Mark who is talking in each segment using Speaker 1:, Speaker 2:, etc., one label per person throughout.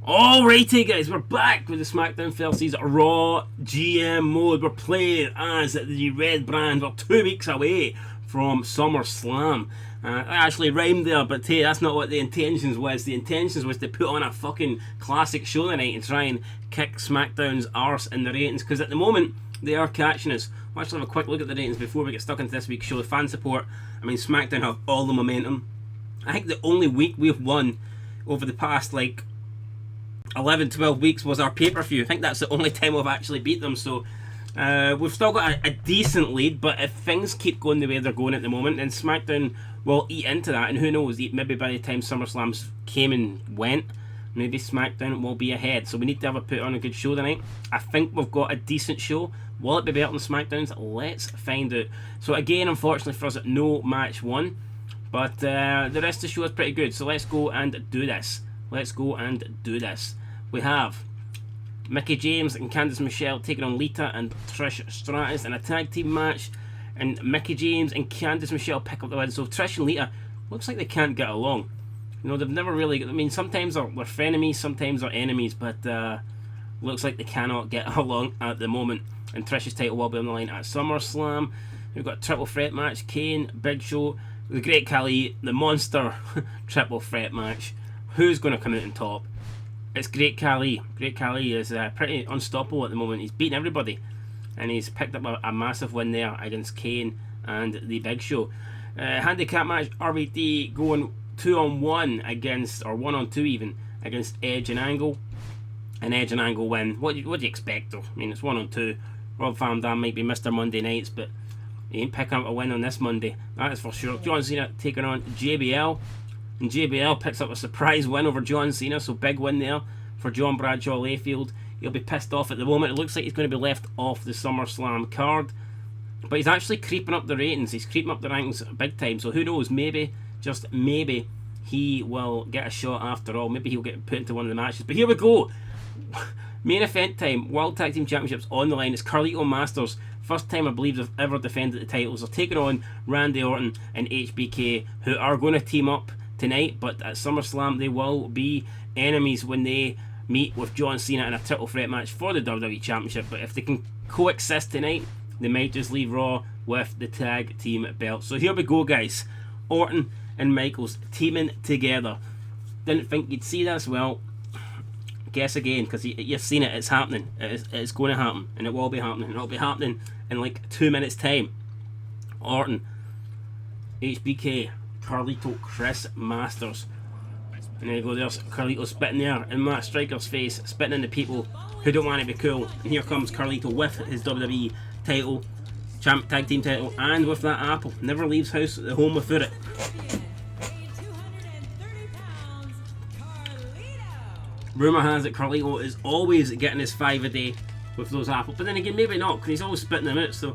Speaker 1: Alrighty guys, we're back with the SmackDown vs Raw GM mode. We're playing as the Red Brand. We're 2 weeks away from SummerSlam. I actually rhymed there, but hey, that's not what the intentions was. The intentions was to put on a fucking classic show tonight and try and kick SmackDown's arse in the ratings, because at the moment they are catching us. We'll actually have a quick look at the ratings before we get stuck into this week's show. The fan support, I mean, SmackDown have all the momentum. I think the only week we've won over the past 11-12 weeks was our pay-per-view. I think that's the only time we've actually beat them, so we've still got a decent lead, but if things keep going the way they're going at the moment, then SmackDown will eat into that, and who knows, maybe by the time SummerSlam came and went, maybe SmackDown will be ahead. So we need to have a put on a good show tonight. I think we've got a decent show. Will it be better than SmackDown's? Let's find out. So again, unfortunately for us, no match won, but the rest of the show is pretty good, so let's go and do this. We have Mickie James and Candice Michelle taking on Lita and Trish Stratus in a tag team match, and Mickie James and Candice Michelle pick up the win. So Trish and Lita looks like they can't get along. You know, they've never really, I mean, sometimes they're frenemies, sometimes they're enemies, but looks like they cannot get along at the moment. And Trish's title will be on the line at SummerSlam. We've got a triple threat match: Kane, Big Show, the Great Khali, the Monster triple threat match. Who's going to come out on top? It's Great Khali. Great Khali is pretty unstoppable at the moment. He's beaten everybody, and he's picked up a massive win there against Kane and the Big Show. Handicap match: RVD going 2-on-1 against, or 1-on-2 even, against Edge and Angle. And Edge and Angle win. What do you expect though? I mean, it's 1-on-2. Rob Van Dam might be Mr. Monday Nights, but he ain't picking up a win on this Monday. That is for sure. John Cena taking on JBL. And JBL picks up a surprise win over John Cena, so big win there for John Bradshaw Layfield. He'll be pissed off at the moment. It looks like he's going to be left off the SummerSlam card, but he's actually creeping up the ratings. He's creeping up the rankings big time, so who knows, maybe, just maybe, he will get a shot after all. Maybe he'll get put into one of the matches. But here we go. Main event time. World Tag Team Championships on the line. It's Carlito Masters. First time I believe they've ever defended the titles. They're taking on Randy Orton and HBK, who are going to team up tonight, but at SummerSlam they will be enemies when they meet with John Cena in a triple threat match for the WWE Championship. But if they can coexist tonight, they might just leave Raw with the tag team belt. So here we go, guys. Orton and Michaels teaming together. Didn't think you'd see this. Well, guess again, because you've seen it. It's happening. It's going to happen, and it will be happening. It'll be happening in like 2 minutes time. Orton, HBK, Carlito, Chris Masters. And there you go, there's Carlito spitting there in Matt Striker's face, spitting in the people who don't want to be cool. And here comes Carlito with his WWE title, tag team title, and with that apple. Never leaves home without it. Rumour has it Carlito is always getting his 5 a day with those apples, but then again, maybe not, because he's always spitting them out. So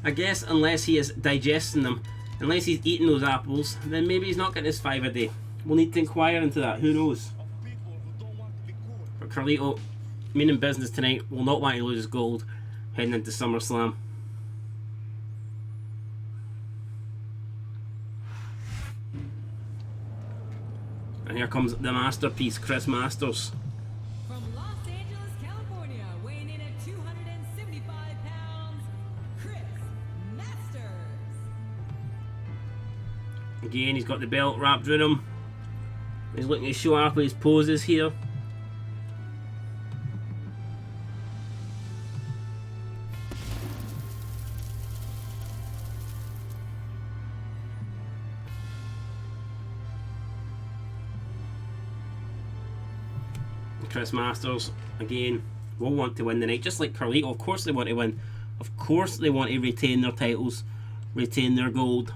Speaker 1: I guess unless he is digesting them, unless he's eating those apples, then maybe he's not getting his 5 a day. We'll need to inquire into that, who knows. But Carlito, meaning business tonight, will not want to lose his gold heading into SummerSlam. And here comes the masterpiece, Chris Masters.
Speaker 2: From Los Angeles, California, weighing in at 275 pounds, Chris Masters.
Speaker 1: Again, he's got the belt wrapped around him. He's looking to show off his poses here. Chris Masters, again, will want to win the night, just like Carlito. Of course they want to win. Of course they want to retain their titles, retain their gold.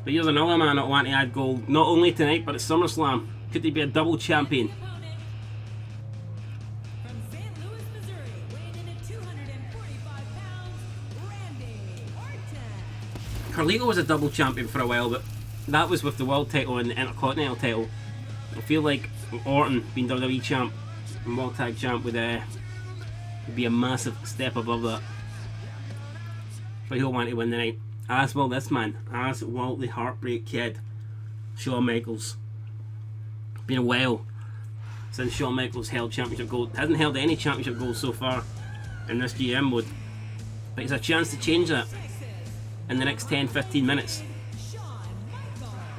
Speaker 1: But here's another man that want to add gold, not only tonight, but at SummerSlam. Could he be a double champion?
Speaker 2: From St. Louis, Missouri, weighing in at 245 pounds, Randy Orton.
Speaker 1: Carlito was a double champion for a while, but that was with the world title and the Intercontinental title. I feel like Orton being WWE champ and World Tag champ would be a massive step above that. But he'll want to win the night. As will this man. As will the Heartbreak Kid, Shawn Michaels. Been a while since Shawn Michaels held championship gold. Hasn't held any championship gold so far in this GM mode. But it's a chance to change that in the next 10-15 minutes.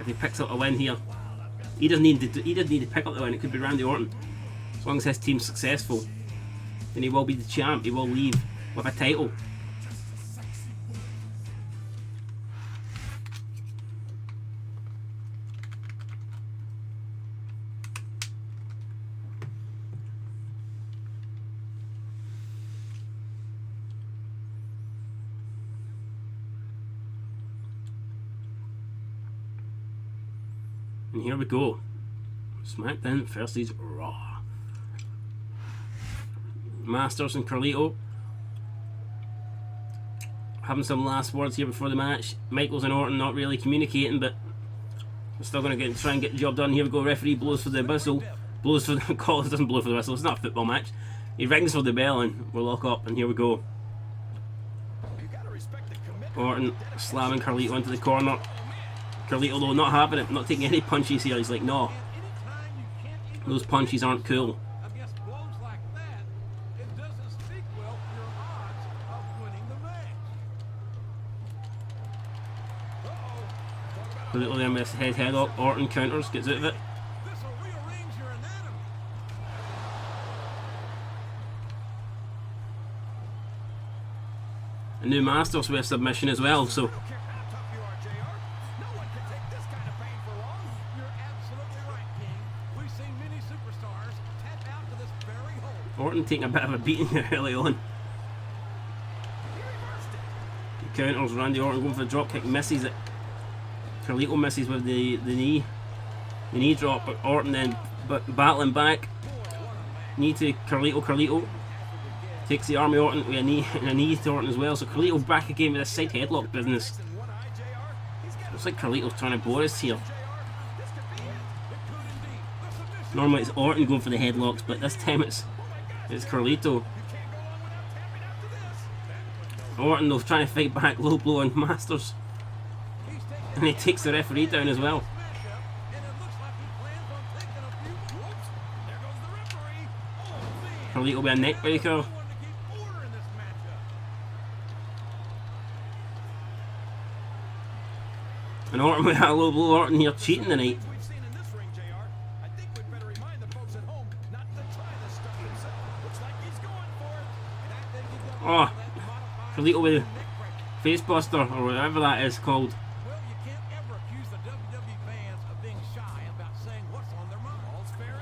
Speaker 1: If he picks up a win here. He doesn't need to pick up the win. It could be Randy Orton. As long as his team's successful, then he will be the champ. He will leave with a title. And here we go. SmackDown versus Raw. Masters and Carlito having some last words here before the match. Michaels and Orton not really communicating, but we're still going to try and get the job done. Here we go. Referee blows for the whistle. Blows for the call. Doesn't blow for the whistle. It's not a football match. He rings for the bell and we'll lock up. And here we go. Orton slamming Carlito into the corner. Carlito though not having it, not taking any punches here. He's like, no, those punches aren't cool. Carlito then with his head up. Orton counters, gets out of it. A new Masters with submission as well, so Orton taking a bit of a beating here early on. He counters. Randy Orton going for the drop kick, misses it. Carlito misses with the knee drop, but Orton then battling back. Knee to Carlito. Carlito takes the arm of Orton with a knee to Orton as well. So Carlito back again with a side headlock business. Looks like Carlito's trying to bore us here. Normally it's Orton going for the headlocks, but this time it's Carlito. Orton though trying to fight back, low blow on Masters. And he takes the referee down as well. Carlito with a neck breaker. And Orton with a low blow. Orton here cheating tonight. Oh, Carlito with face buster or whatever that is called.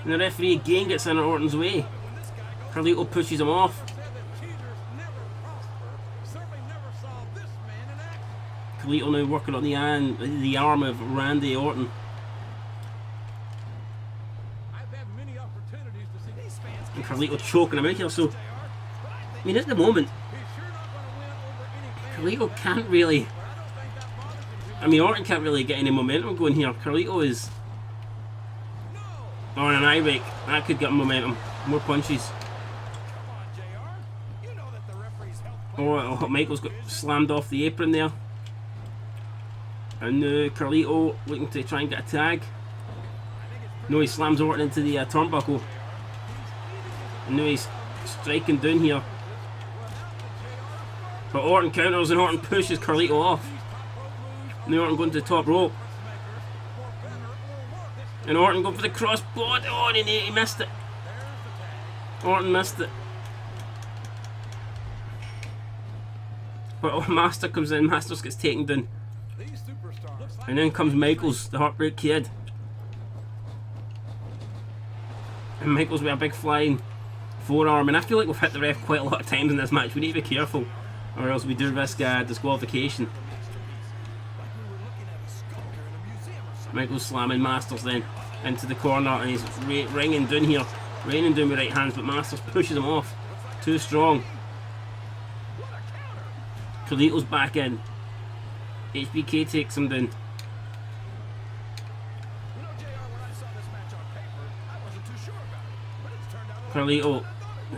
Speaker 1: And the referee again gets in Orton's way. Carlito pushes him off. Carlito now working on the arm of Randy Orton. And Carlito choking him out here, so I mean, at the moment, Carlito can't really. I mean, Orton can't really get any momentum going here. Carlito is on an eye rake. That could get momentum. More punches. Oh, Michaels got slammed off the apron there. And now Carlito looking to try and get a tag. No, he slams Orton into the turnbuckle. And now he's striking down here. But Orton counters and Orton pushes Carlito off. And Orton going to the top rope. And Orton going for the crossbody. Oh, and he missed it. Orton missed it. But Master comes in. Masters gets taken down. And then comes Michaels, the Heartbreak Kid. And Michaels with a big flying forearm. And I feel like we've hit the ref quite a lot of times in this match. We need to be careful, or else we do risk disqualification. Michaels slamming Masters then into the corner, and he's ringing down here, raining down with right hands, but Masters pushes him off. Too strong. Carlito's back in. HBK takes him down. Carlito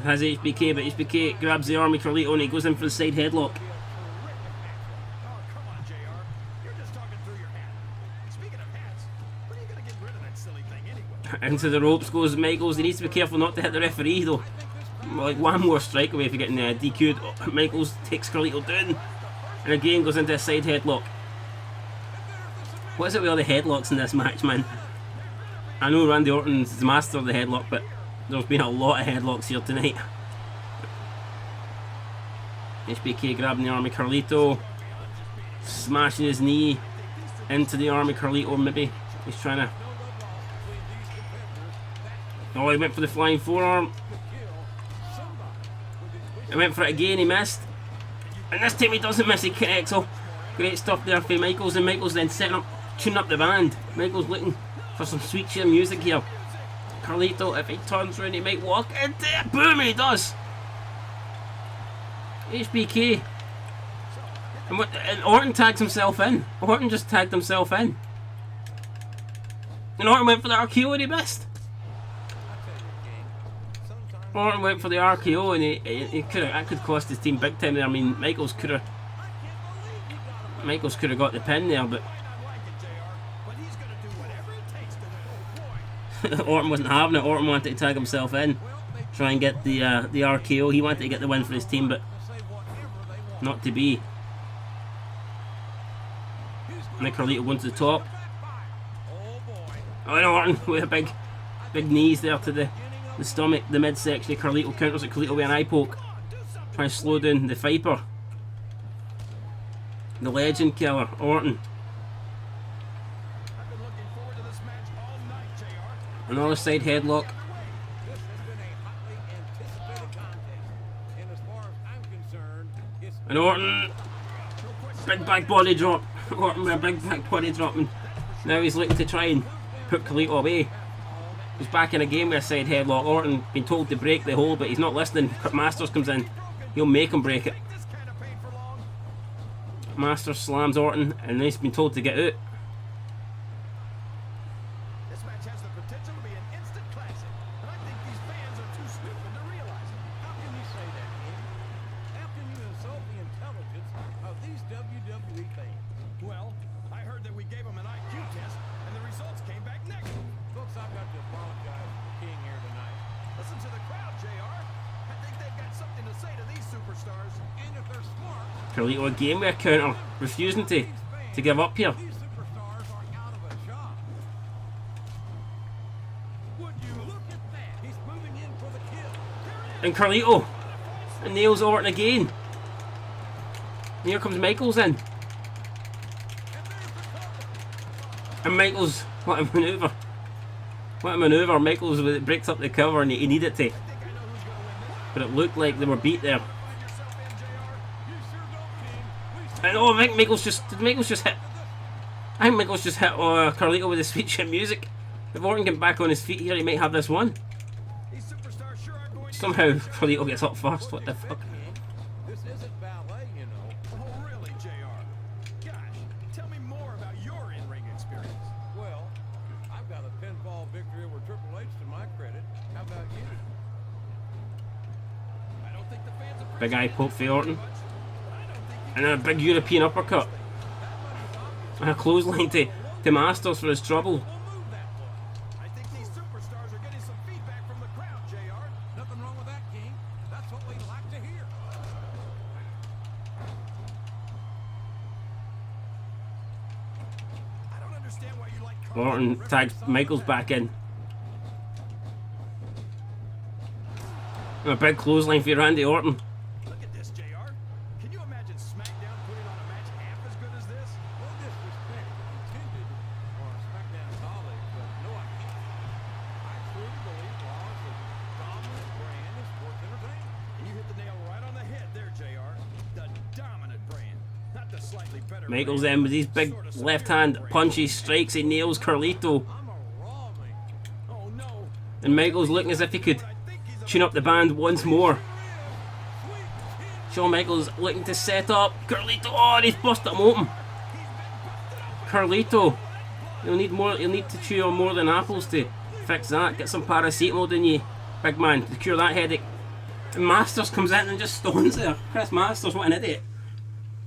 Speaker 1: has HBK, but HBK grabs the arm of Carlito and he goes in for the side headlock. Into the ropes goes Michaels. He needs to be careful not to hit the referee though. Like one more strike away for getting DQ'd. Oh, Michaels takes Carlito down. And again goes into a side headlock. What is it with all the headlocks in this match, man? I know Randy Orton's the master of the headlock, but there's been a lot of headlocks here tonight. HBK grabbing the arm of Carlito. Smashing his knee into the arm of Carlito, maybe. He's trying to... Oh, he went for the flying forearm. He went for it again, he missed. And this time he doesn't miss, he connects. Oh, great stuff there for Michaels, and Michaels then setting up, tuning up the band. Michaels looking for some sweet chill music here. Carlito, if he turns around, he might walk into it. Boom, he does. HBK. And Orton tags himself in. Orton just tagged himself in. And Orton went for the RKO and he missed. Orton went for the RKO and he could have, that could cost his team big time there. I mean, Michaels could have got the pin there, but Orton wasn't having it. Orton wanted to tag himself in, try and get the RKO. He wanted to get the win for his team, but not to be. Nick Carlito going to the top. Oh, and Orton with a big knees there to the stomach, the midsection. Carlito counters it. Carlito with an eye poke, trying to slow down the Viper. The legend killer, Orton. Another side headlock. And Orton, big back body drop. Orton with a big back body drop, and now he's looking to try and put Carlito away. He's back in a game with a side headlock. Orton been told to break the hold, but he's not listening. Masters comes in, he'll make him break it. Masters slams Orton, and he's been told to get out.
Speaker 3: This match has the potential to be an instant classic, and I think these fans are too stupid to realize it.
Speaker 4: How can you say that, King? How can you insult the intelligence of these WWE fans?
Speaker 3: Well, I heard that we gave them an IQ test, and the results came back negative.
Speaker 4: Folks, I've got to apologize to the King here tonight.
Speaker 3: Listen to the crowd, JR. I think they've got something to say to these superstars.
Speaker 4: And if they're smart,
Speaker 1: Carlito again with a counter, refusing to give up here.
Speaker 4: these superstars are out of a job. Would you look at that? He's moving in for the kill.
Speaker 1: And Carlito and nails Orton again. And here comes Michaels in. And Michaels, what a manoeuvre. What a manoeuvre. Michaels breaks up the cover and he needed to. But it looked like they were beat there. And oh, I think Michaels just hit. I think Michaels just hit Carlito with his sweet shit music. If Orton can back on his feet here, he might have this one.
Speaker 3: These superstars sure are going to...
Speaker 1: Somehow Carlito gets up first. What the fuck?
Speaker 4: This isn't ballet, you know.
Speaker 3: Oh, really, JR? Gosh, tell me more about your in-ring experience.
Speaker 4: Well, I've got a pinfall victory over Triple H to my credit. How about you?
Speaker 3: I don't think the fans appreciate
Speaker 1: Big eye poke for Orton.
Speaker 3: much, but I don't think
Speaker 1: And then a big European uppercut. And a clothesline to Masters for his trouble.
Speaker 3: we'll move that one. I think these superstars are getting some feedback from the crowd, JR.
Speaker 4: Nothing wrong with that, King. That's what we like to hear.
Speaker 3: I don't understand why you like
Speaker 1: Orton tags Michaels back in. And a big clothesline for Randy Orton.
Speaker 3: Look at this, JR. Can you imagine SmackDown putting on a match half as good as this?
Speaker 4: No disrespect intended on SmackDown colleagues, but no, I can't. I truly believe Raw is a dominant brand of sports entertainment.
Speaker 3: And you hit the nail right on the head there, JR. The dominant brand, not the slightly better.
Speaker 1: Michaels
Speaker 3: brand.
Speaker 1: then with these big
Speaker 3: Sort of
Speaker 1: left
Speaker 3: superior
Speaker 1: hand
Speaker 3: brand.
Speaker 1: punches, strikes, he nails Carlito.
Speaker 4: I'm a Raw man.
Speaker 3: Oh no.
Speaker 1: And Michaels looking as if he could
Speaker 3: I think he's
Speaker 1: tune up the band once more. Shawn Michaels looking to set up Carlito. Oh, and he's busted him open. Carlito, you'll need to chew on more than apples to fix that. Get some paracetamol in you, big man, to cure that headache. And Masters comes in and just stones there. Chris Masters, what an idiot.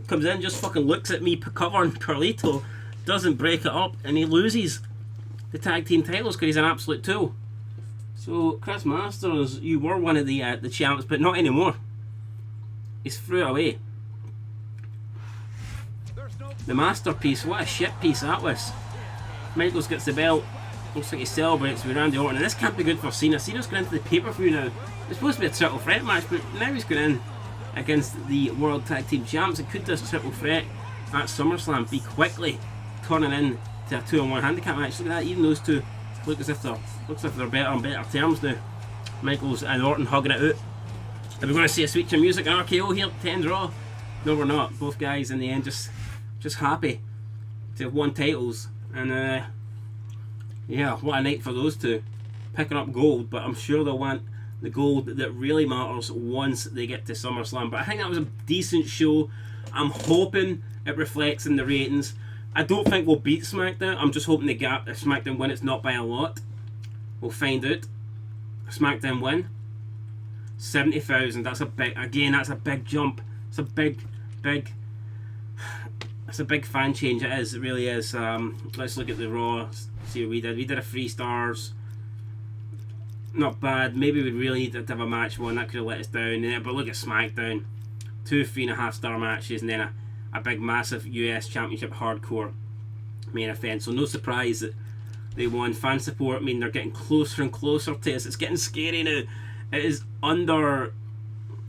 Speaker 1: Comes in, just fucking looks at me covering Carlito, doesn't break it up, and he loses. the tag team titles because he's an absolute tool. So Chris Masters, you were one of the champs, but not anymore. He's threw it away. The masterpiece, what a shit piece that was. Michaels gets the belt. Looks like he celebrates with Randy Orton. And this can't be good for Cena. Cena's going into the pay-per-view now. It's supposed to be a triple threat match, but now he's going in against the World Tag Team Champs. It could this triple threat at SummerSlam be quickly turning in to a 2-on-1 handicap match. Look at that, even those two look as if they're better on better terms now. Michaels and Orton hugging it out. Are we going to see a switch of music and RKO here to end Raw? No, we're not. Both guys in the end just happy to have won titles. And yeah, what a night for those two. Picking up gold, but I'm sure they'll want the gold that really matters once they get to SummerSlam. But I think that was a decent show. I'm hoping it reflects in the ratings. I don't think we'll beat SmackDown. I'm just hoping the gap, if SmackDown win, it's not by a lot. We'll find out. SmackDown win. 70,000. That's a big. Again, that's a big jump. It's a big. It's a big fan change. It is. It really is. Let's look at the Raw. See what we did. We did a 3 stars. Not bad. Maybe we really needed to have a match one. That could have let us down. Yeah, but look at SmackDown. 2 3.5 star matches, and then a big massive US Championship hardcore main event. So no surprise that they won. Fan support, I mean, they're getting closer and closer to us. It's getting scary now. It is under.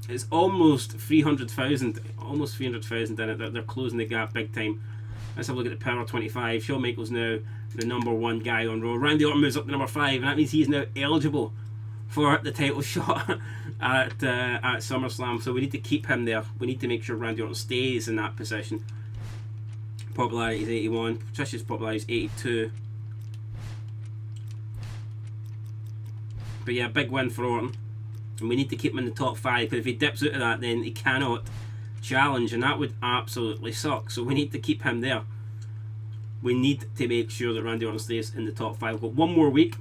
Speaker 1: It's almost 300,000. Almost 300,000 in it. They're closing the gap big time. Let's have a look at the Power 25. Shawn Michaels now the number 1 guy on Raw. Randy Orton moves up to number 5, and that means he's now eligible for the title shot at SummerSlam. So we need to keep him there. We need to make sure Randy Orton stays in that position. Popularity is 81. Trish's popularity is 82. But yeah, big win for Orton. And we need to keep him in the top 5, because if he dips out of that, then he cannot challenge, and that would absolutely suck. So we need to keep him there. We need to make sure that Randy Orton stays in the top 5. We've got 1 more week.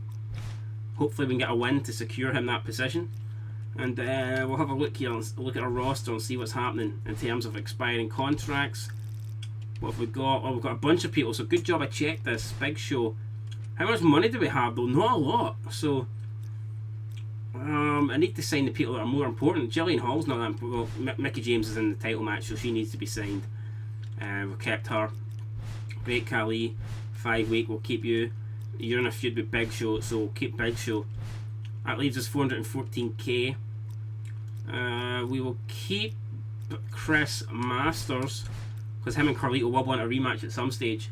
Speaker 1: Hopefully we can get a win to secure him that position. And we'll have a look here, look at our roster and see what's happening in terms of expiring contracts. What have we got? Oh, we've got a bunch of people, so good job I checked this. Big show. How much money do we have though? Not a lot. So I need to sign the people that are more important. Jillian Hall's not that important. Well, Mickie James is in the title match, so she needs to be signed. We've kept her. Great Khali, 5 week, we'll keep you. You're in a feud with Big Show, so we'll keep Big Show. That leaves us 414k. We will keep Chris Masters, because him and Carlito will want a rematch at some stage.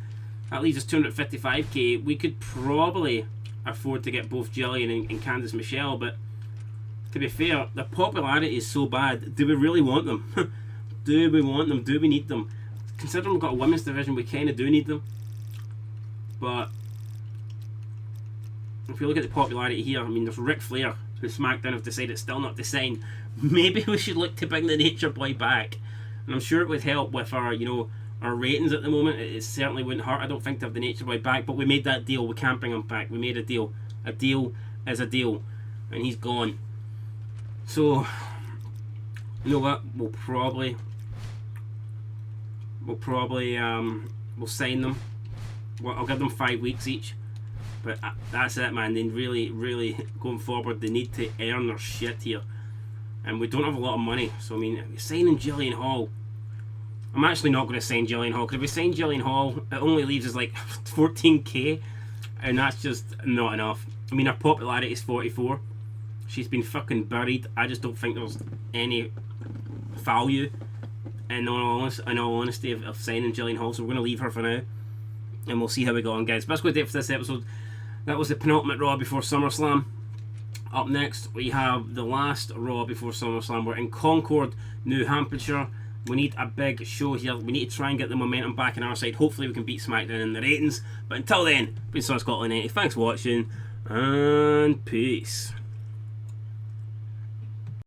Speaker 1: That leaves us 255k. We could probably afford to get both Jillian and Candice Michelle, but to be fair, the popularity is so bad. Do we really want them? Do we want them? Do we need them? Considering we've got a women's division, we kind of do need them. But if you look at the popularity here, I mean, there's Ric Flair, who SmackDown have decided still not to sign. Maybe we should look to bring the Nature Boy back, and I'm sure it would help with our, our ratings at the moment. It certainly wouldn't hurt, I don't think, to have the Nature Boy back. But we made that deal. We can't bring him back. We made a deal. A deal is a deal, and he's gone. So you know what? We'll sign them. Well, I'll give them 5 weeks each. But that's it, man. They really going forward, they need to earn their shit here, and we don't have a lot of money. So I mean, signing Jillian Hall, I'm actually not going to sign Jillian Hall, because if we sign Jillian Hall, it only leaves us like 14k, and that's just not enough. I mean, her popularity is 44. She's been fucking buried. I just don't think there's any value in all honesty of signing Jillian Hall, so we're going to leave her for now, and we'll see how we go on, guys. But that's going to do it for this episode. That was the penultimate Raw before SummerSlam. Up next, we have the last Raw before SummerSlam. We're in Concord, New Hampshire. We need a big show here. We need to try and get the momentum back on our side. Hopefully we can beat SmackDown in the ratings. But until then, been Scotland 90. Thanks for watching, and peace.